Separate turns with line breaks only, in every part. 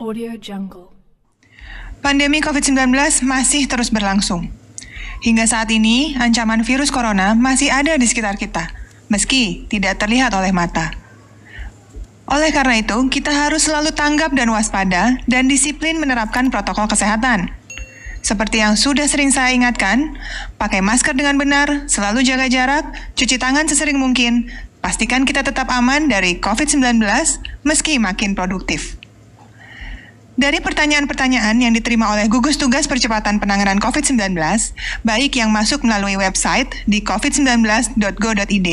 Audio Jungle.
Pandemi COVID-19 masih terus berlangsung. Hingga saat ini, ancaman virus corona masih ada di sekitar kita, meski tidak terlihat oleh mata. Oleh karena itu, kita harus selalu tanggap dan waspada dan disiplin menerapkan protokol kesehatan. Seperti yang sudah sering saya ingatkan, pakai masker dengan benar, selalu jaga jarak, cuci tangan sesering mungkin, pastikan kita tetap aman dari COVID-19 meski makin produktif. Dari pertanyaan-pertanyaan yang diterima oleh gugus tugas percepatan penanganan COVID-19, baik yang masuk melalui website di covid19.go.id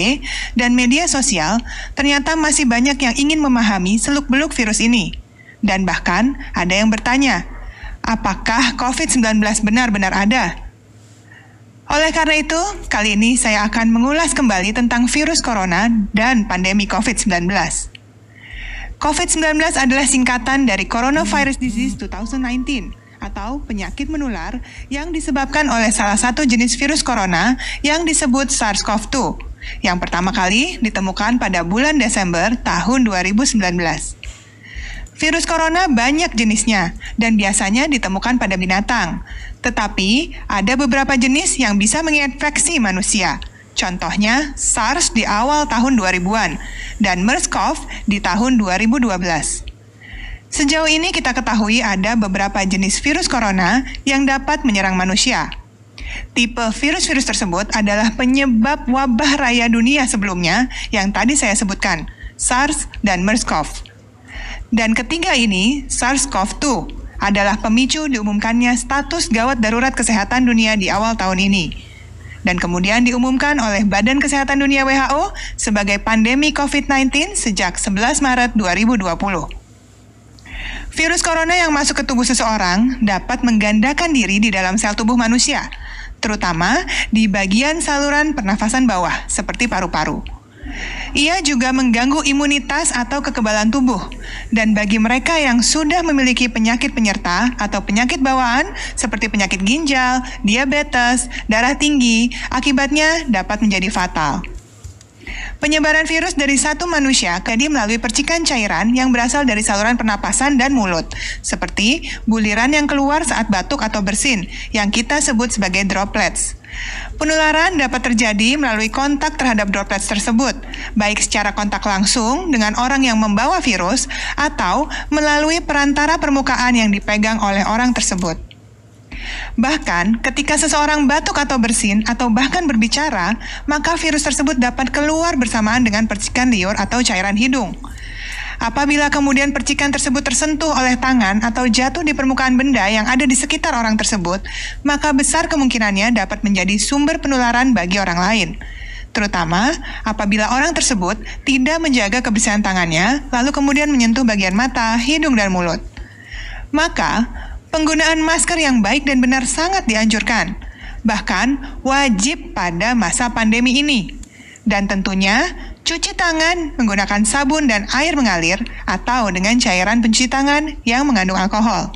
dan media sosial, ternyata masih banyak yang ingin memahami seluk-beluk virus ini. Dan bahkan ada yang bertanya, apakah COVID-19 benar-benar ada? Oleh karena itu, kali ini saya akan mengulas kembali tentang virus corona dan pandemi COVID-19. COVID-19 adalah singkatan dari Coronavirus Disease 2019 atau penyakit menular yang disebabkan oleh salah satu jenis virus corona yang disebut SARS-CoV-2 yang pertama kali ditemukan pada bulan Desember tahun 2019. Virus corona banyak jenisnya dan biasanya ditemukan pada binatang, tetapi ada beberapa jenis yang bisa menginfeksi manusia. Contohnya SARS di awal tahun 2000-an dan MERS-CoV di tahun 2012. Sejauh ini kita ketahui ada beberapa jenis virus corona yang dapat menyerang manusia. Tipe virus-virus tersebut adalah penyebab wabah raya dunia sebelumnya yang tadi saya sebutkan, SARS dan MERS-CoV. Dan ketiga ini, SARS-CoV-2, adalah pemicu diumumkannya status gawat darurat kesehatan dunia di awal tahun ini. Dan kemudian diumumkan oleh Badan Kesehatan Dunia WHO sebagai pandemi COVID-19 sejak 11 Maret 2020. Virus corona yang masuk ke tubuh seseorang dapat menggandakan diri di dalam sel tubuh manusia, terutama di bagian saluran pernafasan bawah, seperti paru-paru. Ia juga mengganggu imunitas atau kekebalan tubuh. Dan bagi mereka yang sudah memiliki penyakit penyerta atau penyakit bawaan seperti penyakit ginjal, diabetes, darah tinggi, akibatnya dapat menjadi fatal. Penyebaran virus dari satu manusia ke dia melalui percikan cairan yang berasal dari saluran pernapasan dan mulut, seperti buliran yang keluar saat batuk atau bersin, yang kita sebut sebagai droplets. Penularan dapat terjadi melalui kontak terhadap droplets tersebut, baik secara kontak langsung dengan orang yang membawa virus atau melalui perantara permukaan yang dipegang oleh orang tersebut. Bahkan, ketika seseorang batuk atau bersin atau bahkan berbicara, maka virus tersebut dapat keluar bersamaan dengan percikan liur atau cairan hidung. Apabila kemudian percikan tersebut tersentuh oleh tangan atau jatuh di permukaan benda yang ada di sekitar orang tersebut, maka besar kemungkinannya dapat menjadi sumber penularan bagi orang lain. Terutama apabila orang tersebut tidak menjaga kebersihan tangannya, lalu kemudian menyentuh bagian mata, hidung, dan mulut. Maka, penggunaan masker yang baik dan benar sangat dianjurkan, bahkan wajib pada masa pandemi ini. Dan tentunya, cuci tangan menggunakan sabun dan air mengalir atau dengan cairan pencuci tangan yang mengandung alkohol.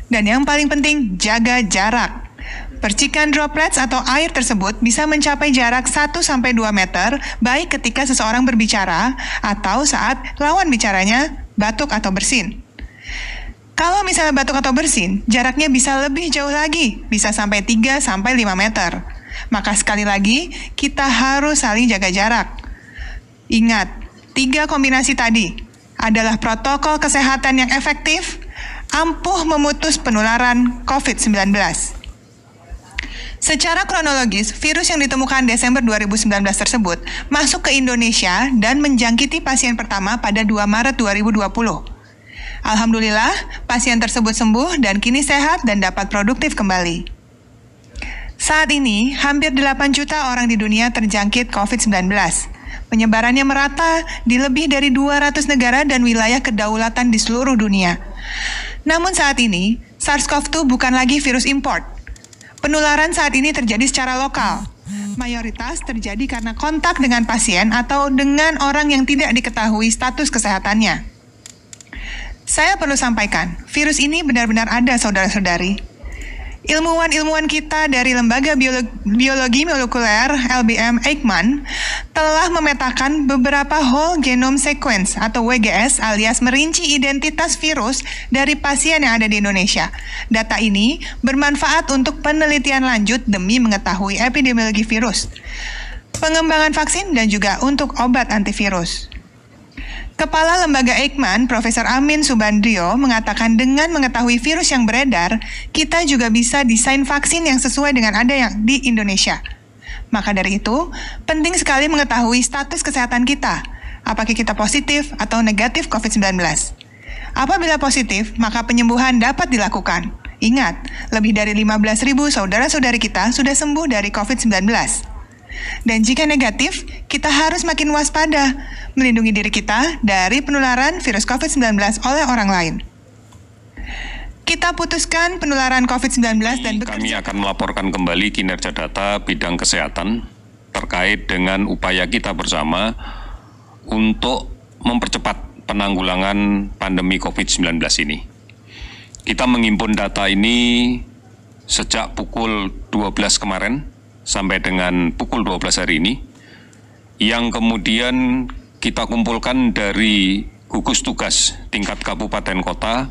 Dan yang paling penting, jaga jarak. Percikan droplets atau air tersebut bisa mencapai jarak 1-2 meter baik ketika seseorang berbicara atau saat lawan bicaranya batuk atau bersin. Kalau misalnya batuk atau bersin, jaraknya bisa lebih jauh lagi, bisa sampai 3-5 meter. Maka sekali lagi, kita harus saling jaga jarak. Ingat, 3 kombinasi tadi adalah protokol kesehatan yang efektif, ampuh memutus penularan COVID-19. Secara kronologis, virus yang ditemukan Desember 2019 tersebut masuk ke Indonesia dan menjangkiti pasien pertama pada 2 Maret 2020. Alhamdulillah, pasien tersebut sembuh dan kini sehat dan dapat produktif kembali. Saat ini, hampir 8 juta orang di dunia terjangkit COVID-19. Penyebarannya merata di lebih dari 200 negara dan wilayah kedaulatan di seluruh dunia. Namun saat ini, SARS-CoV-2 bukan lagi virus import. Penularan saat ini terjadi secara lokal. Mayoritas terjadi karena kontak dengan pasien atau dengan orang yang tidak diketahui status kesehatannya. Saya perlu sampaikan, virus ini benar-benar ada, saudara-saudari. Ilmuwan-ilmuwan kita dari Lembaga Biologi Molekuler LBM Eijkman telah memetakan beberapa whole genome sequence atau WGS alias merinci identitas virus dari pasien yang ada di Indonesia. Data ini bermanfaat untuk penelitian lanjut demi mengetahui epidemiologi virus, pengembangan vaksin, dan juga untuk obat antivirus. Kepala Lembaga Eijkman, Profesor Amin Subandrio, mengatakan dengan mengetahui virus yang beredar, kita juga bisa desain vaksin yang sesuai dengan ada yang di Indonesia. Maka dari itu, penting sekali mengetahui status kesehatan kita, apakah kita positif atau negatif COVID-19. Apabila positif, maka penyembuhan dapat dilakukan. Ingat, lebih dari 15.000 saudara-saudari kita sudah sembuh dari COVID-19. Dan jika negatif, kita harus makin waspada, melindungi diri kita dari penularan virus COVID-19 oleh orang lain. Kita putuskan penularan COVID-19 dan
kami akan melaporkan kembali kinerja data bidang kesehatan terkait dengan upaya kita bersama untuk mempercepat penanggulangan pandemi COVID-19 ini. Kita menghimpun data ini sejak pukul 12 kemarin sampai dengan pukul 12 hari ini, yang kemudian kita kumpulkan dari gugus tugas tingkat kabupaten kota,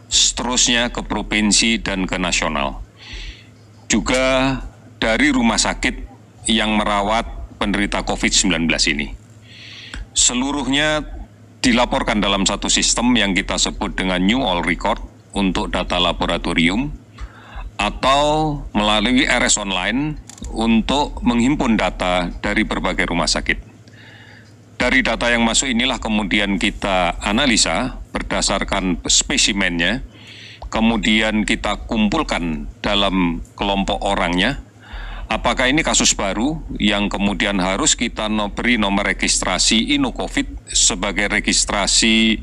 seterusnya ke provinsi dan ke nasional. Juga dari rumah sakit yang merawat penderita COVID-19 ini. Seluruhnya dilaporkan dalam satu sistem yang kita sebut dengan New All Record untuk data laboratorium, atau melalui RS Online untuk menghimpun data dari berbagai rumah sakit. Dari data yang masuk inilah kemudian kita analisa berdasarkan spesimennya, kemudian kita kumpulkan dalam kelompok orangnya, apakah ini kasus baru yang kemudian harus kita beri nomor registrasi InnoCovid sebagai registrasi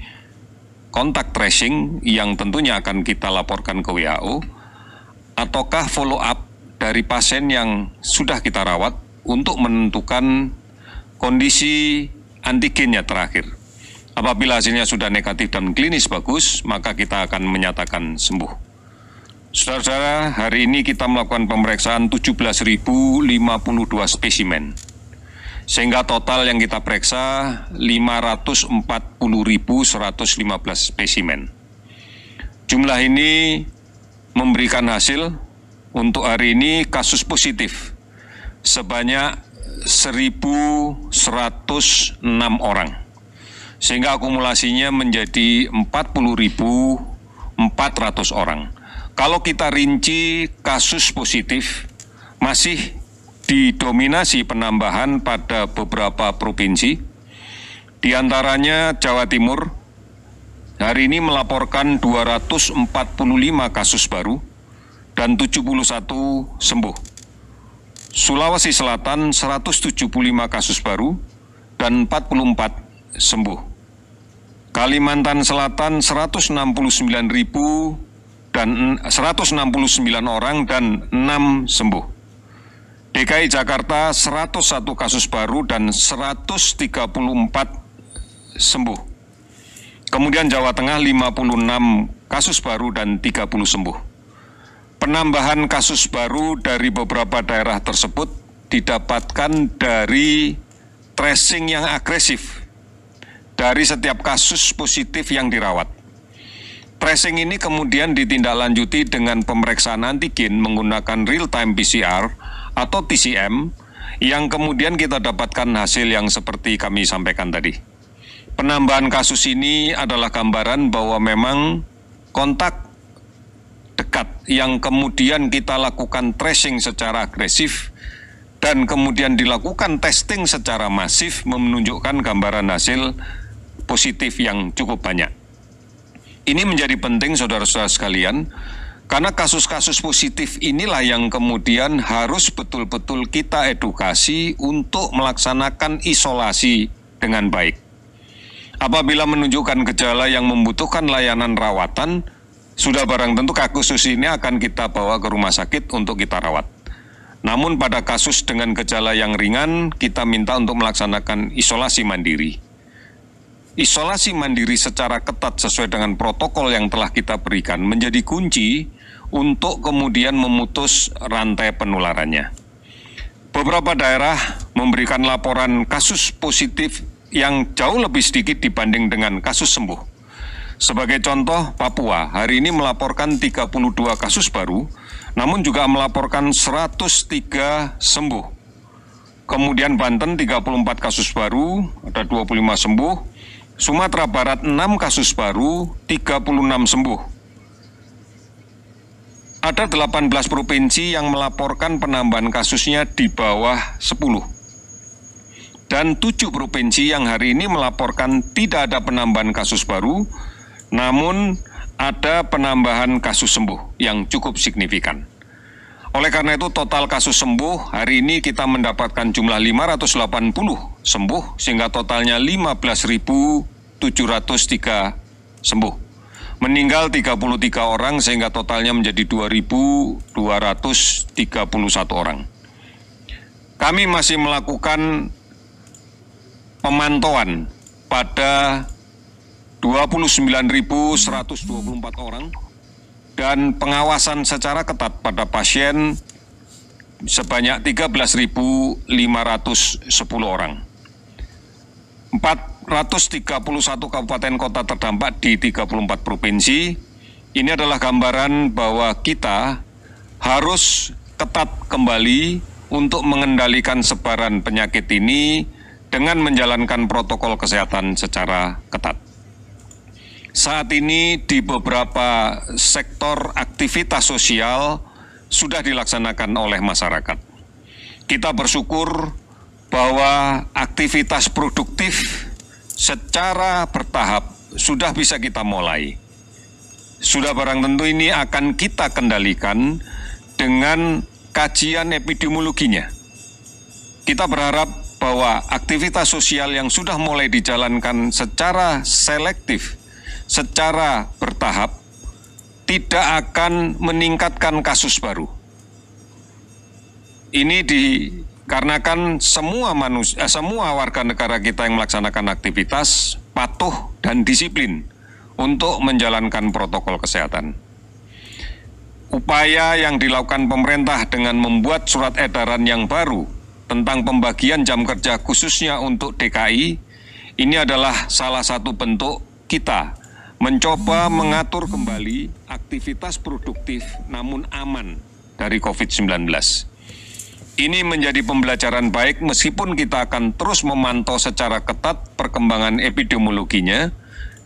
kontak tracing yang tentunya akan kita laporkan ke WHO, ataukah follow up dari pasien yang sudah kita rawat untuk menentukan kondisi antigennya terakhir. Apabila hasilnya sudah negatif dan klinis bagus, maka kita akan menyatakan sembuh. Saudara-saudara, hari ini kita melakukan pemeriksaan 17.052 spesimen. Sehingga total yang kita periksa 540.115 spesimen. Jumlah ini memberikan hasil untuk hari ini kasus positif sebanyak 1.106 orang, sehingga akumulasinya menjadi 40.400 orang. Kalau kita rinci kasus positif, masih didominasi penambahan pada beberapa provinsi, di antaranya Jawa Timur, hari ini melaporkan 245 kasus baru, dan 71 sembuh. Sulawesi Selatan 175 kasus baru dan 44 sembuh. Kalimantan Selatan 169.000 dan 169 orang dan 6 sembuh. DKI Jakarta 101 kasus baru dan 134 sembuh. Kemudian Jawa Tengah 56 kasus baru dan 30 sembuh. Penambahan kasus baru dari beberapa daerah tersebut didapatkan dari tracing yang agresif dari setiap kasus positif yang dirawat. Tracing ini kemudian ditindaklanjuti dengan pemeriksaan antigen menggunakan real-time PCR atau TCM yang kemudian kita dapatkan hasil yang seperti kami sampaikan tadi. Penambahan kasus ini adalah gambaran bahwa memang kontak dekat yang kemudian kita lakukan tracing secara agresif dan kemudian dilakukan testing secara masif menunjukkan gambaran hasil positif yang cukup banyak. Ini menjadi penting saudara-saudara sekalian, karena kasus-kasus positif inilah yang kemudian harus betul-betul kita edukasi untuk melaksanakan isolasi dengan baik. Apabila menunjukkan gejala yang membutuhkan layanan rawatan, sudah barang tentu kasus ini akan kita bawa ke rumah sakit untuk kita rawat. Namun pada kasus dengan gejala yang ringan, kita minta untuk melaksanakan isolasi mandiri. Isolasi mandiri secara ketat sesuai dengan protokol yang telah kita berikan menjadi kunci untuk kemudian memutus rantai penularannya. Beberapa daerah memberikan laporan kasus positif yang jauh lebih sedikit dibanding dengan kasus sembuh. Sebagai contoh, Papua hari ini melaporkan 32 kasus baru, namun juga melaporkan 103 sembuh. Kemudian Banten 34 kasus baru, ada 25 sembuh. Sumatera Barat 6 kasus baru, 36 sembuh. Ada 18 provinsi yang melaporkan penambahan kasusnya di bawah 10. Dan 7 provinsi yang hari ini melaporkan tidak ada penambahan kasus baru, namun ada penambahan kasus sembuh yang cukup signifikan. Oleh karena itu total kasus sembuh hari ini kita mendapatkan jumlah 580 sembuh sehingga totalnya 15.703 sembuh. Meninggal 33 orang sehingga totalnya menjadi 2.231 orang. Kami masih melakukan pemantauan pada 29.124 orang dan pengawasan secara ketat pada pasien sebanyak 13.510 orang. 431 kabupaten kota terdampak di 34 provinsi. Ini adalah gambaran bahwa kita harus ketat kembali untuk mengendalikan sebaran penyakit ini dengan menjalankan protokol kesehatan secara ketat. Saat ini di beberapa sektor aktivitas sosial sudah dilaksanakan oleh masyarakat. Kita bersyukur bahwa aktivitas produktif secara bertahap sudah bisa kita mulai. Sudah barang tentu ini akan kita kendalikan dengan kajian epidemiologinya. Kita berharap bahwa aktivitas sosial yang sudah mulai dijalankan secara selektif, secara bertahap, tidak akan meningkatkan kasus baru. Ini dikarenakan semua warga negara kita yang melaksanakan aktivitas patuh dan disiplin untuk menjalankan protokol kesehatan. Upaya yang dilakukan pemerintah dengan membuat surat edaran yang baru tentang pembagian jam kerja khususnya untuk DKI, ini adalah salah satu bentuk kita mencoba mengatur kembali aktivitas produktif namun aman dari COVID-19. Ini menjadi pembelajaran baik meskipun kita akan terus memantau secara ketat perkembangan epidemiologinya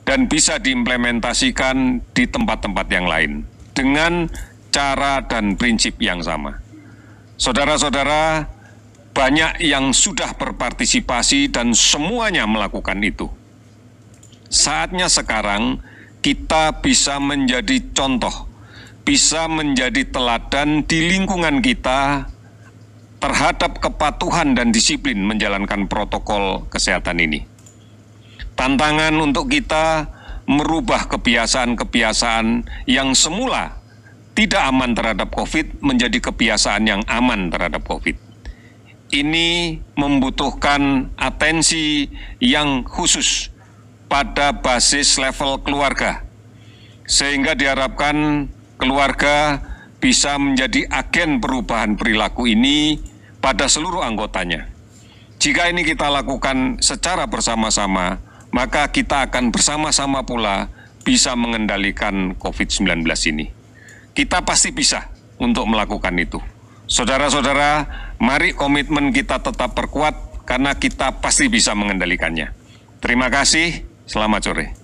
dan bisa diimplementasikan di tempat-tempat yang lain dengan cara dan prinsip yang sama. Saudara-saudara, banyak yang sudah berpartisipasi dan semuanya melakukan itu. Saatnya sekarang kita bisa menjadi contoh, bisa menjadi teladan di lingkungan kita terhadap kepatuhan dan disiplin menjalankan protokol kesehatan ini. Tantangan untuk kita merubah kebiasaan-kebiasaan yang semula tidak aman terhadap COVID menjadi kebiasaan yang aman terhadap COVID. Ini membutuhkan atensi yang khusus pada basis level keluarga, sehingga diharapkan keluarga bisa menjadi agen perubahan perilaku ini pada seluruh anggotanya. Jika ini kita lakukan secara bersama-sama, maka kita akan bersama-sama pula bisa mengendalikan COVID-19 ini. Kita pasti bisa untuk melakukan itu. Saudara-saudara, mari komitmen kita tetap perkuat karena kita pasti bisa mengendalikannya. Terima kasih. Selamat sore.